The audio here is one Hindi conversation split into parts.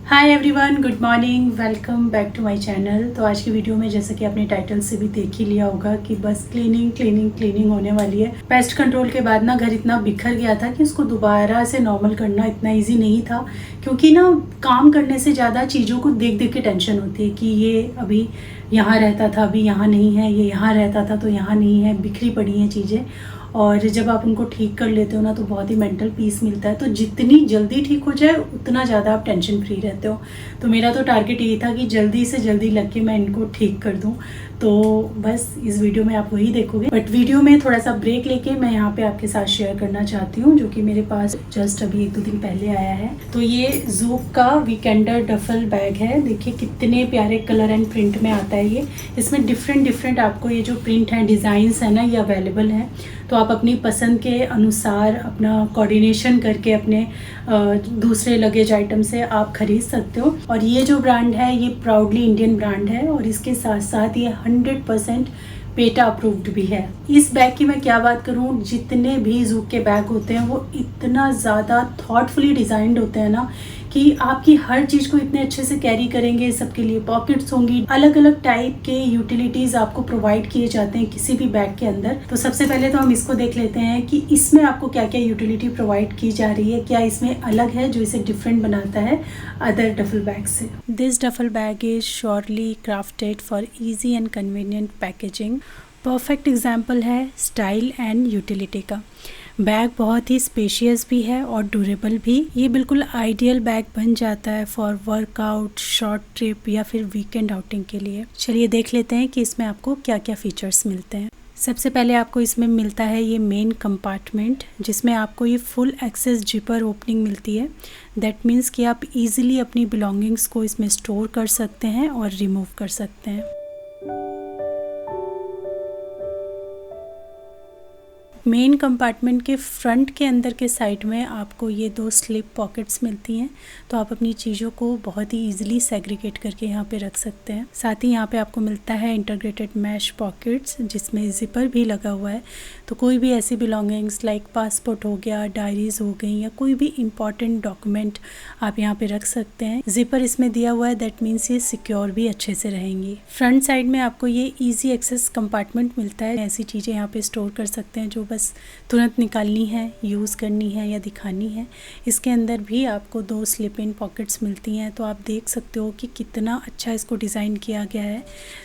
Hi everyone, good morning, welcome back to my channel. तो आज की वीडियो में जैसा कि आपने टाइटल से भी देख ही लिया होगा कि बस क्लीनिंग होने वाली है। पेस्ट कंट्रोल के बाद ना घर इतना बिखर गया था कि उसको दोबारा से नॉर्मल करना इतना इजी नहीं था, क्योंकि ना काम करने से ज़्यादा चीज़ों को देख देख के टेंशन होती है कि ये अभी यहाँ रहता था, अभी यहाँ नहीं है, ये यहाँ रहता था तो यहाँ नहीं है, बिखरी पड़ी हैं चीज़ें। और जब आप उनको ठीक कर लेते हो ना तो बहुत ही मेंटल पीस मिलता है। तो जितनी जल्दी ठीक हो जाए उतना ज़्यादा आप टेंशन फ्री रहते हो। तो मेरा तो टारगेट यही था कि जल्दी से जल्दी लग के मैं इनको ठीक कर दूं। तो बस इस वीडियो में आप वही देखोगे, बट वीडियो में थोड़ा सा ब्रेक लेके मैं यहाँ पे आपके साथ शेयर करना चाहती हूँ, जो कि मेरे पास जस्ट अभी 1-2 दिन पहले आया है। तो ये ज़ूक का वीकेंडर डफल बैग है। देखिए कितने प्यारे कलर एंड प्रिंट में आता है ये। इसमें डिफरेंट आपको ये जो प्रिंट है, डिज़ाइंस है ना, ये अवेलेबल है। तो आप अपनी पसंद के अनुसार अपना कोऑर्डिनेशन करके अपने दूसरे लगेज आइटम से आप खरीद सकते हो। और ये जो ब्रांड है ये प्राउडली इंडियन ब्रांड है, और इसके साथ साथ ये 100% पेटा अप्रूव्ड भी है। इस बैग की मैं क्या बात करूं, जितने भी ज़ूक के बैग होते हैं वो इतना ज़्यादा थॉटफुली डिज़ाइंड होते हैं ना कि आपकी हर चीज़ को इतने अच्छे से कैरी करेंगे। सबके लिए पॉकेट्स होंगी, अलग अलग टाइप के यूटिलिटीज़ आपको प्रोवाइड किए जाते हैं किसी भी बैग के अंदर। तो सबसे पहले तो हम इसको देख लेते हैं कि इसमें आपको क्या क्या यूटिलिटी प्रोवाइड की जा रही है, क्या इसमें अलग है जो इसे डिफरेंट बनाता है अदर डफल बैग से। This duffel bag is surely crafted for easy and convenient packaging. Perfect example है स्टाइल एंड यूटिलिटी का। बैग बहुत ही स्पेशियस भी है और ड्यूरेबल भी। ये बिल्कुल आइडियल बैग बन जाता है फॉर वर्कआउट, शॉर्ट ट्रिप या फिर वीकेंड आउटिंग के लिए। चलिए देख लेते हैं कि इसमें आपको क्या क्या फीचर्स मिलते हैं। सबसे पहले आपको इसमें मिलता है ये मेन कंपार्टमेंट, जिसमें आपको ये फुल एक्सेस जिपर ओपनिंग मिलती है। दैट मीन्स कि आप इजीली अपनी बिलोंगिंग्स को इसमें स्टोर कर सकते हैं और रिमूव कर सकते हैं। मेन कंपार्टमेंट के फ्रंट के अंदर के साइड में आपको ये 2 स्लिप पॉकेट्स मिलती हैं, तो आप अपनी चीज़ों को बहुत ही इजीली सेग्रीगेट करके यहाँ पे रख सकते हैं। साथ ही यहाँ पे आपको मिलता है इंटीग्रेटेड मैश पॉकेट्स, जिसमें जिपर भी लगा हुआ है। तो कोई भी ऐसी बिलोंगिंग्स लाइक पासपोर्ट हो गया, डायरीज हो गई, या कोई भी इंपॉर्टेंट डॉक्यूमेंट आप यहाँ पे रख सकते हैं। जिपर इसमें दिया हुआ है, दैट मीन्स ये सिक्योर भी अच्छे से रहेंगी। फ्रंट साइड में आपको ये ईजी एक्सेस कंपार्टमेंट मिलता है। ऐसी चीज़ें यहाँ पे स्टोर कर सकते हैं जो बस तुरंत निकालनी है, यूज़ करनी है या दिखानी है। इसके अंदर भी आपको 2 स्लिप इन पॉकेट्स मिलती हैं। तो आप देख सकते हो कि कितना अच्छा इसको डिज़ाइन किया गया है,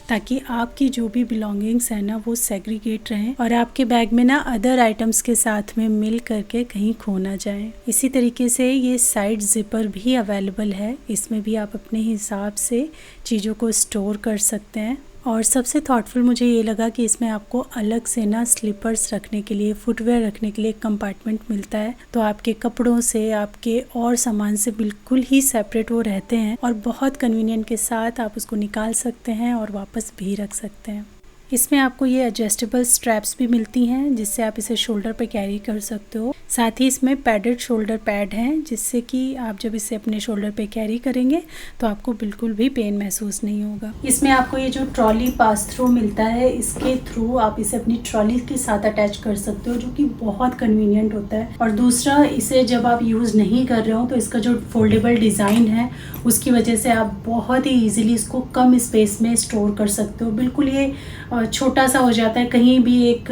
ताकि आपकी जो भी बिलोंगिंग्स है ना वो सेग्रीगेट रहें और आपके बैग में ना अदर आइटम्स के साथ में मिल करके कहीं खो ना जाए। इसी तरीके से ये साइड जिपर भी अवेलेबल है। इसमें भी आप अपने हिसाब से चीज़ों को स्टोर कर सकते हैं। और सबसे थॉटफुल मुझे ये लगा कि इसमें आपको अलग से ना स्लीपर्स रखने के लिए, फुटवेयर रखने के लिए एक कंपार्टमेंट मिलता है। तो आपके कपड़ों से, आपके और सामान से बिल्कुल ही सेपरेट वो रहते हैं, और बहुत कन्वीनियंट के साथ आप उसको निकाल सकते हैं और वापस भी रख सकते हैं। इसमें आपको ये एडजस्टेबल स्ट्रैप्स भी मिलती हैं, जिससे आप इसे शोल्डर पे कैरी कर सकते हो। साथ ही इसमें पैडेड शोल्डर पैड हैं, जिससे कि आप जब इसे अपने शोल्डर पे कैरी करेंगे तो आपको बिल्कुल भी पेन महसूस नहीं होगा। इसमें आपको ये जो ट्रॉली पास थ्रू मिलता है, इसके थ्रू आप इसे अपनी ट्रॉली के साथ अटैच कर सकते हो, जो कि बहुत कन्वीनियंट होता है। और दूसरा, इसे जब आप यूज़ नहीं कर रहे हो तो इसका जो फोल्डेबल डिज़ाइन है उसकी वजह से आप बहुत ही ईजिली इसको कम स्पेस में स्टोर कर सकते हो। बिल्कुल ये छोटा सा हो जाता है, कहीं भी एक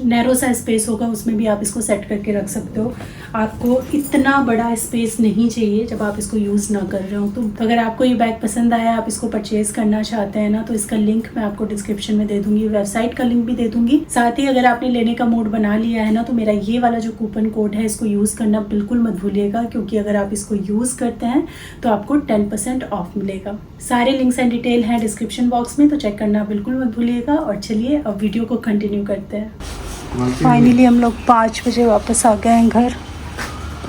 नैरो सा स्पेस होगा उसमें भी आप इसको सेट करके रख सकते हो। आपको इतना बड़ा स्पेस नहीं चाहिए जब आप इसको यूज़ ना कर रहे हो। तो अगर आपको ये बैग पसंद आया, आप इसको परचेज़ करना चाहते हैं ना, तो इसका लिंक मैं आपको डिस्क्रिप्शन में दे दूँगी, वेबसाइट का लिंक भी दे दूँगी। साथ ही अगर आपने लेने का मूड बना लिया है ना, तो मेरा ये वाला जो कूपन कोड है इसको यूज़ करना बिल्कुल मत भूलिएगा, क्योंकि अगर आप इसको यूज़ करते हैं तो आपको 10% ऑफ मिलेगा। सारे लिंक्स एंड डिटेल हैं डिस्क्रिप्शन बॉक्स में, तो चेक करना बिल्कुल मत भूलिएगा। और चलिए अब वीडियो को कंटिन्यू करते हैं। फाइनली हम लोग 5 बजे वापस आ गए हैं घर,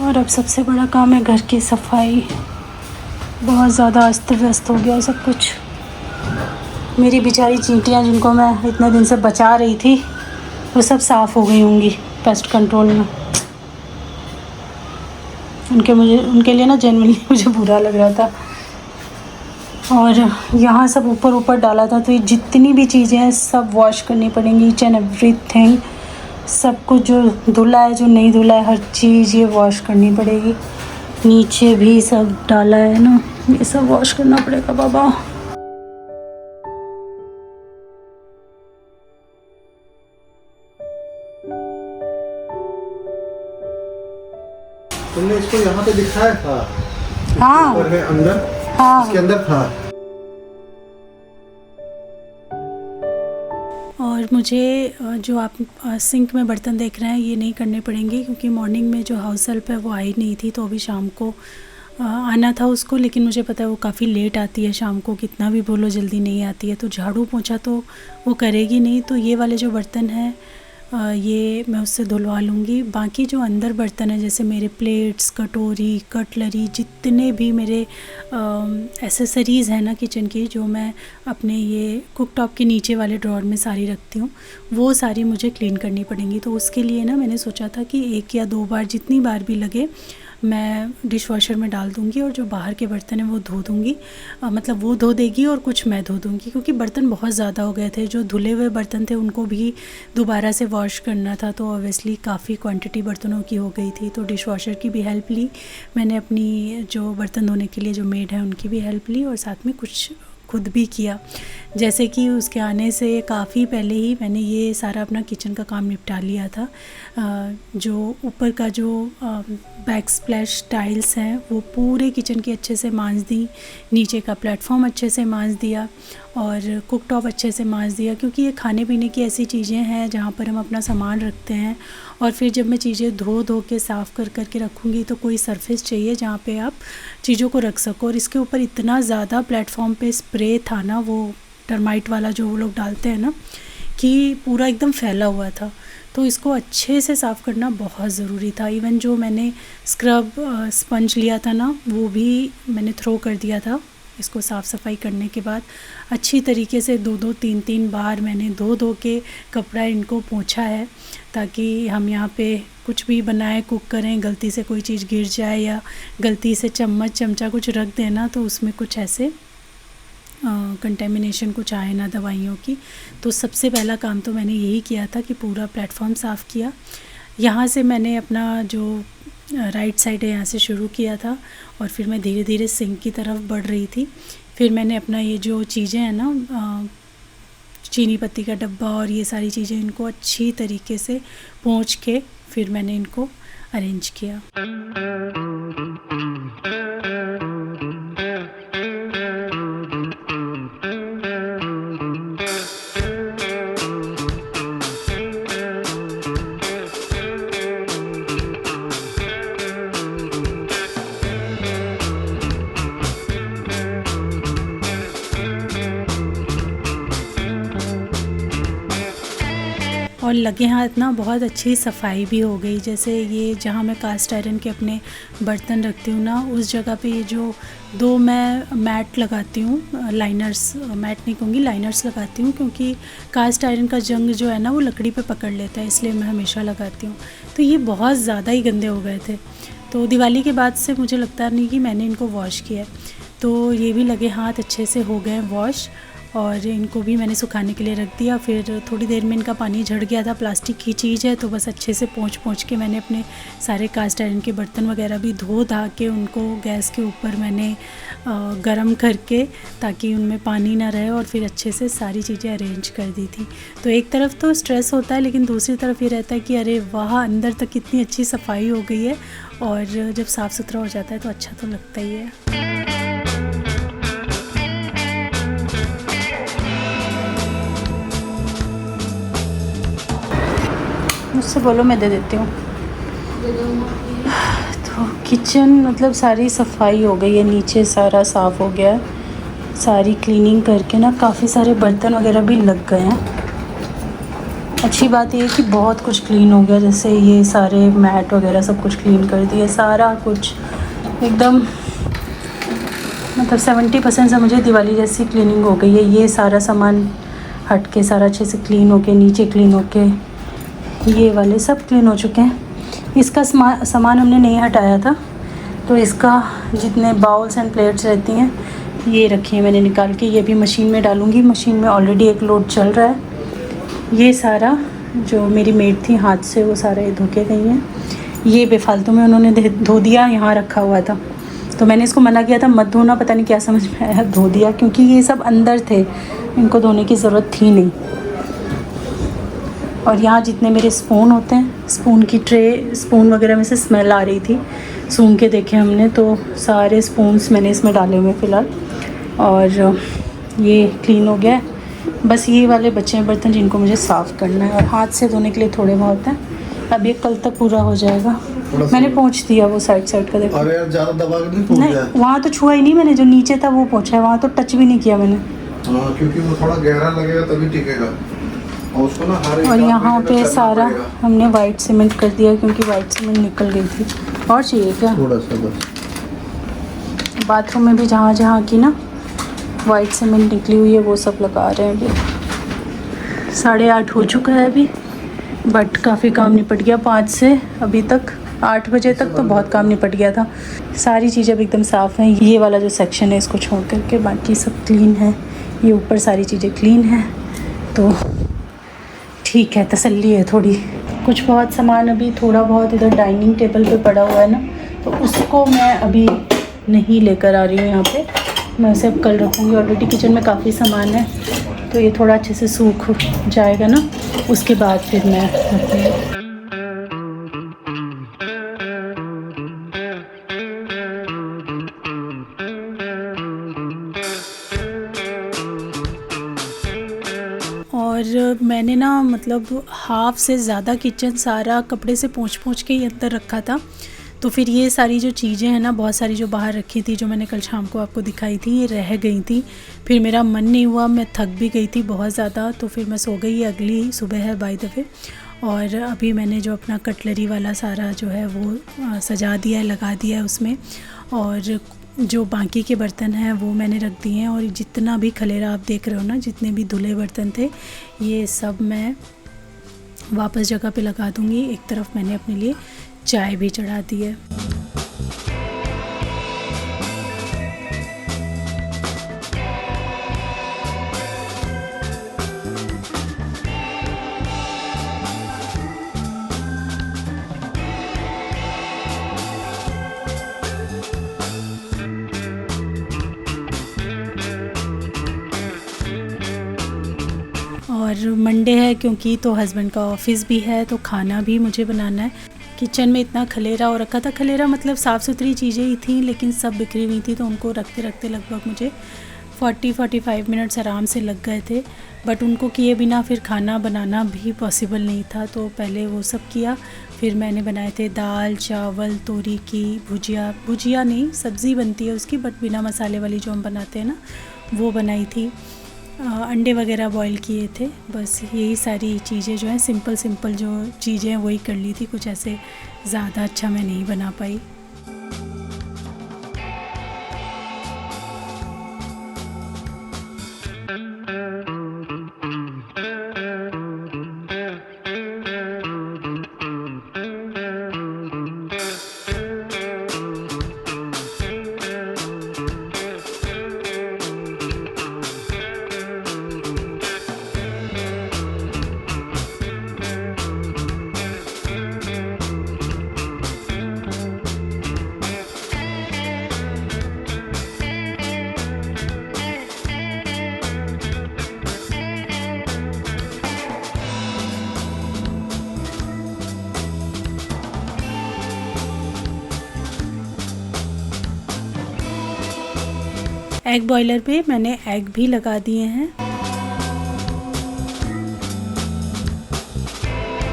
और अब सबसे बड़ा काम है घर की सफाई। बहुत ज़्यादा अस्त व्यस्त हो गया सब कुछ। मेरी बेचारी चींटियाँ जिनको मैं इतने दिन से बचा रही थी, वो सब साफ़ हो गई होंगी पेस्ट कंट्रोल में। उनके लिए ना जेन्युइनली मुझे बुरा लग रहा था। और यहाँ सब ऊपर डाला था, तो ये जितनी भी चीज़ें हैं सब वॉश करनी पड़ेंगी, ईच एंड एवरीथिंग। सब कुछ जो धुला है, जो नहीं धुला है, हर चीज़ ये वॉश करनी पड़ेगी। नीचे भी सब डाला है ना, ये सब वॉश करना पड़ेगा बाबा। तुमने इसको यहाँ पे दिखाया था? हाँ ऊपर है अंदर, हाँ, इसके अंदर था। और मुझे जो आप सिंक में बर्तन देख रहे हैं ये नहीं करने पड़ेंगे, क्योंकि मॉर्निंग में जो हाउस हेल्प है वो आई नहीं थी, तो अभी शाम को आना था उसको, लेकिन मुझे पता है वो काफ़ी लेट आती है शाम को, कितना भी बोलो जल्दी नहीं आती है, तो झाड़ू पोंछा तो वो करेगी नहीं। तो ये वाले जो बर्तन हैं ये मैं उससे धुलवा लूँगी। बाकी जो अंदर बर्तन है, जैसे मेरे प्लेट्स, कटोरी, कटलरी, जितने भी मेरे एसेसरीज़ हैं ना किचन की, जो मैं अपने ये कुक टॉप के नीचे वाले ड्रॉर में सारी रखती हूँ, वो सारी मुझे क्लीन करनी पड़ेंगी। तो उसके लिए ना मैंने सोचा था कि 1 या 2 बार, जितनी बार भी लगे, मैं डिश वॉशर में डाल दूँगी और जो बाहर के बर्तन हैं वो धो दूँगी। मतलब वो धो देगी और कुछ मैं धो दूँगी, क्योंकि बर्तन बहुत ज़्यादा हो गए थे। जो धुले हुए बर्तन थे उनको भी दोबारा से वॉश करना था, तो ऑब्वियसली काफ़ी क्वांटिटी बर्तनों की हो गई थी। तो डिश वॉशर की भी हेल्प ली मैंने, अपनी जो बर्तन धोने के लिए जो मेड है उनकी भी हेल्प ली, और साथ में कुछ खुद भी किया। जैसे कि उसके आने से काफ़ी पहले ही मैंने ये सारा अपना किचन का काम निपटा लिया था। जो ऊपर का जो बैक स्प्लैश टाइल्स हैं वो पूरे किचन की अच्छे से मांज दी, नीचे का प्लेटफॉर्म अच्छे से मांज दिया, और कुक टॉप अच्छे से मांज दिया, क्योंकि ये खाने पीने की ऐसी चीज़ें हैं जहाँ पर हम अपना सामान रखते हैं, और फिर जब मैं चीज़ें धो धो के साफ़ कर कर के रखूँगी तो कोई सरफेस चाहिए जहाँ पे आप चीज़ों को रख सको। और इसके ऊपर इतना ज़्यादा प्लेटफॉर्म पे स्प्रे था ना, वो टर्माइट वाला जो वो लोग डालते हैं ना, कि पूरा एकदम फैला हुआ था। तो इसको अच्छे से साफ़ करना बहुत ज़रूरी था। इवन जो मैंने स्क्रब स्पंज लिया था ना, वो भी मैंने थ्रो कर दिया था। इसको साफ़ सफाई करने के बाद अच्छी तरीके से 2-2, 3-3 बार मैंने धो के कपड़ा इनको पोंछा है, ताकि हम यहाँ पे कुछ भी बनाएं, कुक करें, गलती से कोई चीज़ गिर जाए या गलती से चम्मच चमचा कुछ रख देना तो उसमें कुछ ऐसे कंटेमिनेशन कुछ आए ना दवाइयों की। तो सबसे पहला काम तो मैंने यही किया था कि पूरा प्लेटफॉर्म साफ़ किया। यहाँ से मैंने अपना जो राइट साइड है यहाँ से शुरू किया था, और फिर मैं धीरे धीरे सिंक की तरफ बढ़ रही थी। फिर मैंने अपना ये जो चीज़ें हैं ना, चीनी पत्ती का डब्बा और ये सारी चीज़ें, इनको अच्छी तरीके से पोंछ के फिर मैंने इनको अरेंज किया। और लगे हाथ ना बहुत अच्छी सफाई भी हो गई। जैसे ये जहाँ मैं कास्ट आयरन के अपने बर्तन रखती हूँ ना, उस जगह पे ये जो 2 मैं मैट लगाती हूँ, लाइनर्स, मैट नहीं कहूँगी, लाइनर्स लगाती हूँ, क्योंकि कास्ट आयरन का जंग जो है ना वो लकड़ी पे पकड़ लेता है, इसलिए मैं हमेशा लगाती हूँ। तो ये बहुत ज़्यादा ही गंदे हो गए थे, तो दिवाली के बाद से मुझे लगता नहीं कि मैंने इनको वॉश किया है। तो ये भी लगे हाथ अच्छे से हो गए वॉश, और इनको भी मैंने सुखाने के लिए रख दिया। फिर थोड़ी देर में इनका पानी झड़ गया था, प्लास्टिक की चीज़ है तो बस अच्छे से पोंछ के मैंने अपने सारे कास्ट आयरन के बर्तन वगैरह भी धो धा के उनको गैस के ऊपर मैंने गरम करके, ताकि उनमें पानी ना रहे, और फिर अच्छे से सारी चीज़ें अरेंज कर दी थी। तो एक तरफ तो स्ट्रेस होता है, लेकिन दूसरी तरफ ये रहता है कि अरे वाह, अंदर तक कितनी अच्छी सफाई हो गई है, और जब साफ़ सुथरा हो जाता है तो अच्छा तो लगता ही है। मुझसे बोलो, मैं दे देती हूँ। तो किचन मतलब सारी सफाई हो गई है, नीचे सारा साफ़ हो गया है। सारी क्लीनिंग करके ना काफ़ी सारे बर्तन वगैरह भी लग गए हैं। अच्छी बात ये है कि बहुत कुछ क्लीन हो गया, जैसे ये सारे मैट वगैरह सब कुछ क्लीन कर दिए, सारा कुछ एकदम मतलब 70% से मुझे दिवाली जैसी क्लीनिंग हो गई है। ये सारा सामान हट के सारा अच्छे से क्लीन हो के, नीचे क्लीन हो के, ये वाले सब क्लीन हो चुके हैं। इसका सामान हमने नहीं हटाया था, तो इसका जितने बाउल्स एंड प्लेट्स रहती हैं ये रखी हैं मैंने निकाल के, ये भी मशीन में डालूँगी। मशीन में ऑलरेडी एक लोड चल रहा है। ये सारा जो मेरी मेड थी हाथ से, वो सारा ये धो के गई हैं। ये बेफालतू में उन्होंने धो दिया, यहाँ रखा हुआ था। तो मैंने इसको मना किया था मत धोना, पता नहीं क्या समझ में आया, धो दिया, क्योंकि ये सब अंदर थे, इनको धोने की ज़रूरत थी नहीं। और यहाँ जितने मेरे स्पून होते हैं, स्पून की ट्रे, स्पून वगैरह में से स्मेल आ रही थी, सूंघ के देखे हमने, तो सारे स्पून्स मैंने इसमें डाले हुए फ़िलहाल। और ये क्लीन हो गया है। बस ये वाले बचे हैं बर्तन जिनको मुझे साफ़ करना है, और हाथ से धोने के लिए थोड़े बहुत हैं। अब ये कल तक पूरा हो जाएगा। मैंने पोंछ दिया वो साइड का, देखो। अरे यार ज़्यादा दबा के नहीं पोंछ दिया। वहाँ तो छुआ ही नहीं मैंने, जो नीचे था वो पोंछा है, वहाँ तो टच भी नहीं किया मैंने। हाँ, क्योंकि वो थोड़ा गहरा लगेगा तभी टिकेगा। और उसको ना और यहाँ पे सारा हमने वाइट सीमेंट कर दिया, क्योंकि वाइट सीमेंट निकल गई थी। और चाहिए क्या? थोड़ा सा बस। बाथरूम में भी जहाँ जहाँ की ना वाइट सीमेंट निकली हुई है वो सब लगा रहे हैं अभी। 8:30 हो चुका है अभी, बट काफ़ी काम निपट गया 5 से अभी तक। 8 बजे तक तो बहुत काम निपट गया था। सारी चीज़ें अब एकदम साफ़ हैं। ये वाला जो सेक्शन है इसको छोड़ करके बाकी सब क्लीन है। ये ऊपर सारी चीज़ें क्लीन हैं, तो ठीक है, तसल्ली है थोड़ी। कुछ बहुत सामान अभी थोड़ा बहुत इधर डाइनिंग टेबल पे पड़ा हुआ है ना, तो उसको मैं अभी नहीं लेकर आ रही हूँ यहाँ पे, मैं उसे अब कल रखूँगी। ऑलरेडी किचन में काफ़ी सामान है, तो ये थोड़ा अच्छे से सूख जाएगा ना, उसके बाद फिर मैं रखूँगी। और मैंने ना मतलब हाफ़ से ज़्यादा किचन सारा कपड़े से पोंछ के ही अंदर रखा था। तो फिर ये सारी जो चीज़ें हैं ना, बहुत सारी जो बाहर रखी थी, जो मैंने कल शाम को आपको दिखाई थी, ये रह गई थी। फिर मेरा मन नहीं हुआ, मैं थक भी गई थी बहुत ज़्यादा, तो फिर मैं सो गई। अगली सुबह है बाय द वे। और अभी मैंने जो अपना कटलरी वाला सारा जो है वो सजा दिया है, लगा दिया है उसमें। और जो बाकी के बर्तन हैं वो मैंने रख दिए हैं। और जितना भी खलेरा आप देख रहे हो ना, जितने भी धुले बर्तन थे, ये सब मैं वापस जगह पे लगा दूँगी। एक तरफ मैंने अपने लिए चाय भी चढ़ा दी है। और मंडे है क्योंकि तो हस्बैंड का ऑफिस भी है, तो खाना भी मुझे बनाना है। किचन में इतना खलेरा हो रखा था, खलेरा मतलब साफ़ सुथरी चीज़ें ही थी, लेकिन सब बिखरी हुई थी, तो उनको रखते रखते लगभग मुझे 40-45 मिनट्स आराम से लग गए थे। बट उनको किए बिना फिर खाना बनाना भी पॉसिबल नहीं था, तो पहले वो सब किया। फिर मैंने बनाए थे दाल चावल, तोरी की भुजिया नहीं, सब्ज़ी बनती है उसकी, बट बिना मसाले वाली जो हम बनाते हैं ना, वो बनाई थी। अंडे वगैरह बॉईल किए थे। बस यही सारी चीज़ें जो हैं, सिंपल जो चीज़ें हैं वही कर ली थी। कुछ ऐसे ज़्यादा अच्छा मैं नहीं बना पाई। एग बॉयलर पे मैंने एग भी लगा दिए हैं।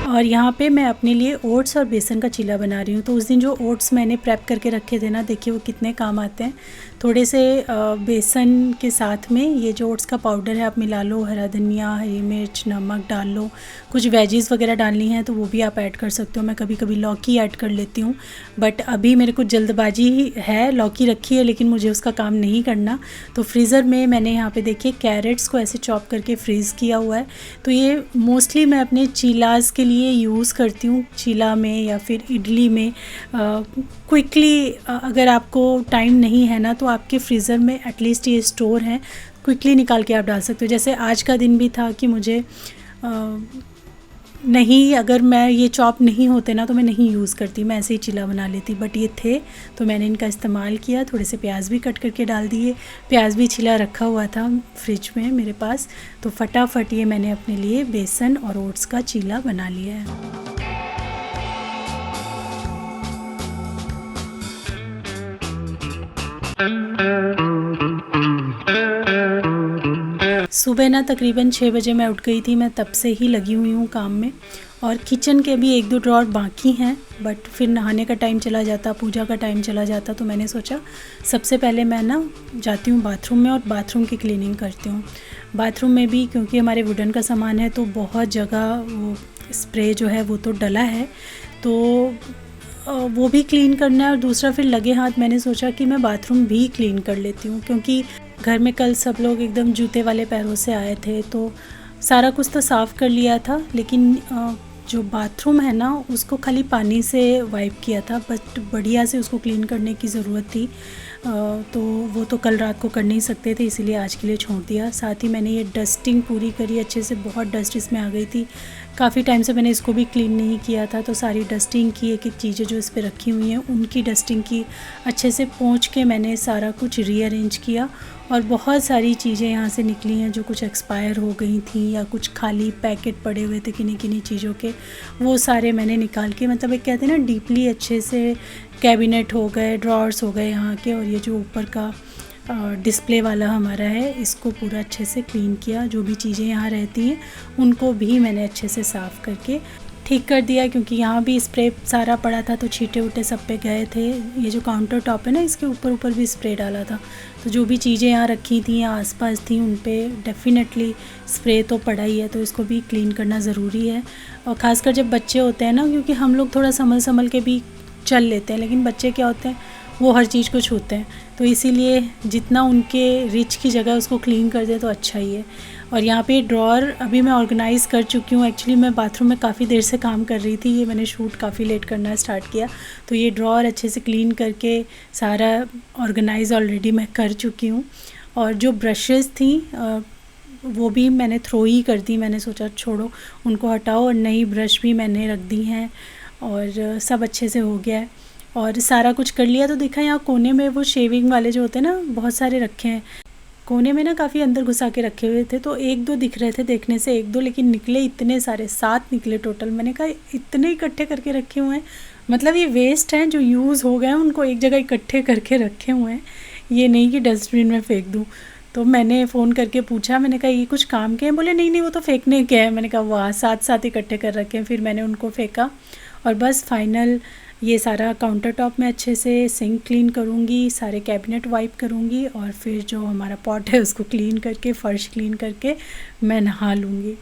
और यहाँ पे मैं अपने लिए ओट्स और बेसन का चीला बना रही हूँ। तो उस दिन जो ओट्स मैंने प्रेप करके रखे थे ना, देखिए वो कितने काम आते हैं। थोड़े से बेसन के साथ में ये जो ओट्स का पाउडर है आप मिला लो, हरा धनिया, हरी मिर्च, नमक डाल लो। कुछ वेजीज़ वगैरह डालनी है तो वो भी आप ऐड कर सकते हो। मैं कभी कभी लौकी ऐड कर लेती हूँ, बट अभी मेरे को जल्दबाजी है, लौकी रखी है लेकिन मुझे उसका काम नहीं करना। तो फ्रीज़र में मैंने यहाँ पे देखिए कैरेट्स को ऐसे चॉप करके फ्रीज़ किया हुआ है। तो ये मोस्टली मैं अपने चीलास के लिए यूज़ करती हूँ, चीला में या फिर इडली में। क्विकली अगर आपको टाइम नहीं है ना, तो आपके फ्रीज़र में एटलीस्ट ये स्टोर हैं, क्विकली निकाल के आप डाल सकते हो। जैसे आज का दिन भी था कि मुझे नहीं, अगर मैं ये चॉप नहीं होते ना तो मैं नहीं यूज़ करती, मैं ऐसे ही चिल्ला बना लेती, बट ये थे तो मैंने इनका इस्तेमाल किया। थोड़े से प्याज भी कट करके डाल दिए, प्याज भी छिला रखा हुआ था फ्रिज में मेरे पास, तो फटाफट ये मैंने अपने लिए बेसन और ओट्स का चीला बना लिया है। सुबह ना तकरीबन 6 बजे मैं उठ गई थी, मैं तब से ही लगी हुई हूँ काम में, और किचन के भी 1-2 ड्रॉर बाकी हैं, बट फिर नहाने का टाइम चला जाता, पूजा का टाइम चला जाता, तो मैंने सोचा सबसे पहले मैं ना जाती हूँ बाथरूम में और बाथरूम की क्लीनिंग करती हूँ। बाथरूम में भी क्योंकि हमारे वुडन का सामान है तो बहुत जगह वो स्प्रे जो है वो तो डला है, तो वो भी क्लीन करना है, और दूसरा फिर लगे हाथ मैंने सोचा कि मैं बाथरूम भी क्लीन कर लेती हूँ, क्योंकि घर में कल सब लोग एकदम जूते वाले पैरों से आए थे, तो सारा कुछ तो साफ़ कर लिया था, लेकिन जो बाथरूम है ना उसको खाली पानी से वाइप किया था, बट बढ़िया से उसको क्लीन करने की ज़रूरत थी, तो वो तो कल रात को कर नहीं सकते थे, इसीलिए आज के लिए छोड़ दिया। साथ ही मैंने ये डस्टिंग पूरी करी अच्छे से, बहुत डस्ट इसमें आ गई थी, काफ़ी टाइम से मैंने इसको भी क्लीन नहीं किया था, तो सारी डस्टिंग की, एक एक चीज़ें जो इस पर रखी हुई हैं उनकी डस्टिंग की, अच्छे से पोंछ के मैंने सारा कुछ रीअरेंज किया, और बहुत सारी चीज़ें यहाँ से निकली हैं जो कुछ एक्सपायर हो गई थी या कुछ खाली पैकेट पड़े हुए थे किन्हीं किन्हीं चीज़ों के, वो सारे मैंने निकाल के, मतलब एक कहते हैं ना डीपली अच्छे से कैबिनेट हो गए, ड्रॉर्स हो गए यहाँ के, और ये जो ऊपर का डिस्प्ले वाला हमारा है इसको पूरा अच्छे से क्लीन किया। जो भी चीज़ें यहाँ रहती हैं उनको भी मैंने अच्छे से साफ़ करके ठीक कर दिया, क्योंकि यहाँ भी स्प्रे सारा पड़ा था तो छींटे उटे सब पे गए थे। ये जो काउंटर टॉप है ना इसके ऊपर भी स्प्रे डाला था, तो जो भी चीज़ें यहाँ रखी थी या आसपास थी उन पे डेफिनेटली स्प्रे तो पड़ा ही है, तो इसको भी क्लीन करना ज़रूरी है। और ख़ासकर जब बच्चे होते हैं ना, क्योंकि हम लोग थोड़ा संभल के भी चल लेते हैं, लेकिन बच्चे क्या होते हैं वो हर चीज़ को छूते हैं, तो इसीलिए जितना उनके रिच की जगह उसको क्लीन कर दे तो अच्छा ही है। और यहाँ पे ड्रॉर अभी मैं ऑर्गेनाइज़ कर चुकी हूँ। एक्चुअली मैं बाथरूम में काफ़ी देर से काम कर रही थी, ये मैंने शूट काफ़ी लेट करना स्टार्ट किया, तो ये ड्रॉर अच्छे से क्लीन करके सारा ऑर्गेनाइज़ ऑलरेडी मैं कर चुकी हूँ। और जो ब्रशेज़ थी वो भी मैंने थ्रो ही कर दी, मैंने सोचा छोड़ो उनको हटाओ, और नई ब्रश भी मैंने रख दी हैं, और सब अच्छे से हो गया है और सारा कुछ कर लिया। तो देखा यहाँ कोने में वो शेविंग वाले जो होते हैं ना बहुत सारे रखे हैं, कोने में ना काफ़ी अंदर घुसा के रखे हुए थे, तो 1-2 दिख रहे थे देखने से 1-2, लेकिन निकले इतने सारे, 7 निकले टोटल। मैंने कहा इतने इकट्ठे करके रखे हुए हैं, मतलब ये वेस्ट हैं जो यूज़ हो गए हैं उनको एक जगह इकट्ठे करके रखे हुए हैं, ये नहीं कि डस्टबिन में फेंक दूँ। तो मैंने फ़ोन करके पूछा, मैंने कहा ये कुछ काम के हैं? बोले नहीं वो तो फेंकने के हैं। मैंने कहा वाह, 7 इकट्ठे कर रखे हैं। फिर मैंने उनको फेंका और बस फाइनल ये सारा काउंटर टॉप में अच्छे से सिंक क्लीन करूँगी, सारे कैबिनेट वाइप करूँगी, और फिर जो हमारा पॉट है उसको क्लीन करके, फ़र्श क्लीन करके मैं नहा लूँगी।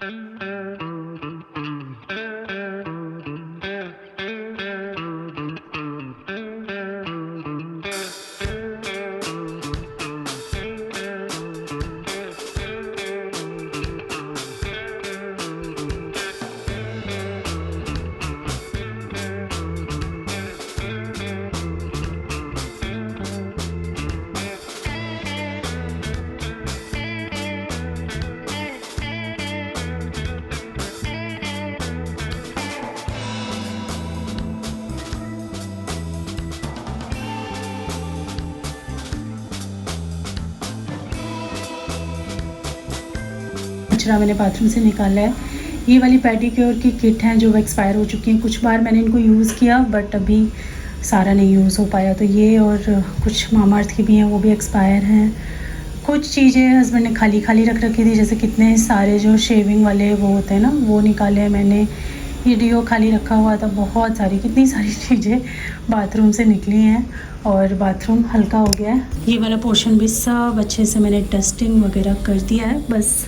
कचरा मैंने बाथरूम से निकाला है। ये वाली पेडिक्योर की किट हैं जो एक्सपायर हो चुकी हैं। कुछ बार मैंने इनको यूज़ किया बट अभी सारा नहीं यूज़ हो पाया, तो ये और कुछ मामाअर्थ की भी हैं वो भी एक्सपायर हैं। कुछ चीज़ें हस्बैंड ने खाली रख रखी थी, जैसे कितने सारे जो शेविंग वाले वो होते हैं ना वो निकाले हैं मैंने। ये डिओ खाली रखा हुआ था, बहुत सारी कितनी सारी चीज़ें बाथरूम से निकली हैं और बाथरूम हल्का हो गया है। ये वाला पोर्शन भी सब अच्छे से मैंने डस्टिंग वगैरह कर दिया है बस।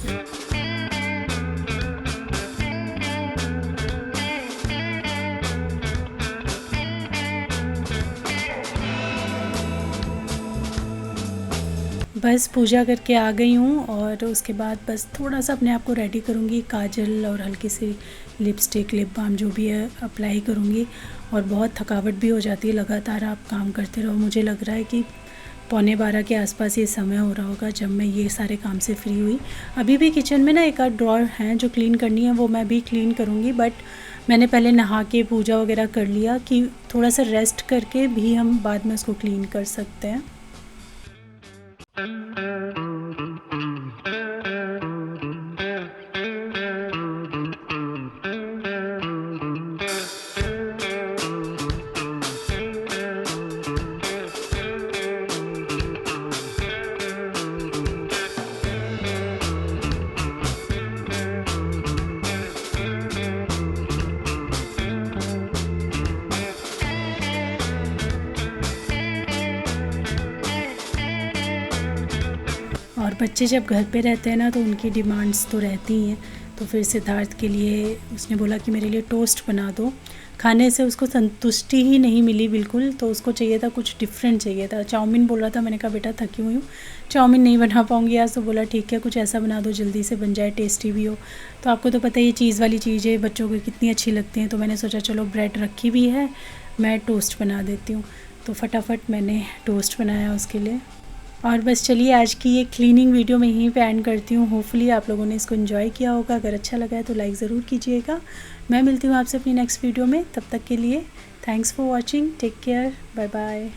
बस पूजा करके आ गई हूँ और उसके बाद बस थोड़ा सा अपने आप को रेडी करूँगी, काजल और हल्की सी लिपस्टिक, लिप बाम जो भी है अप्लाई करूँगी। और बहुत थकावट भी हो जाती है, लगातार आप काम करते रहो। मुझे लग रहा है कि 11:15 के आसपास ये समय हो रहा होगा जब मैं ये सारे काम से फ्री हुई। अभी भी किचन में ना एक आध ड्रॉर हैं जो क्लीन करनी है, वो मैं भी क्लीन करूँगी, बट मैंने पहले नहा के पूजा वगैरह कर लिया कि थोड़ा सा रेस्ट करके भी हम बाद में उसको क्लीन कर सकते हैं। और बच्चे जब घर पे रहते हैं ना तो उनकी डिमांड्स तो रहती ही हैं। तो फिर सिद्धार्थ के लिए उसने बोला कि मेरे लिए टोस्ट बना दो। खाने से उसको संतुष्टि ही नहीं मिली बिल्कुल, तो उसको चाहिए था कुछ डिफरेंट चाहिए था। चाउमीन बोल रहा था, मैंने कहा बेटा थकी हुई हूँ, चाउमीन नहीं बना पाऊँगी आज। तो बोला ठीक है, कुछ ऐसा बना दो जल्दी से बन जाए, टेस्टी भी हो। तो आपको तो पता है ये चीज़ वाली चीज़ें बच्चों को कितनी अच्छी लगती हैं। तो मैंने सोचा चलो ब्रेड रखी भी है, मैं टोस्ट बना देती हूँ। तो फटाफट मैंने टोस्ट बनाया उसके लिए। और बस चलिए आज की ये क्लीनिंग वीडियो मैं यहीं पे एंड करती हूँ। होपफुली आप लोगों ने इसको एंजॉय किया होगा। अगर अच्छा लगा है तो लाइक ज़रूर कीजिएगा। मैं मिलती हूँ आपसे अपनी नेक्स्ट वीडियो में, तब तक के लिए thanks for watching, take care, bye bye.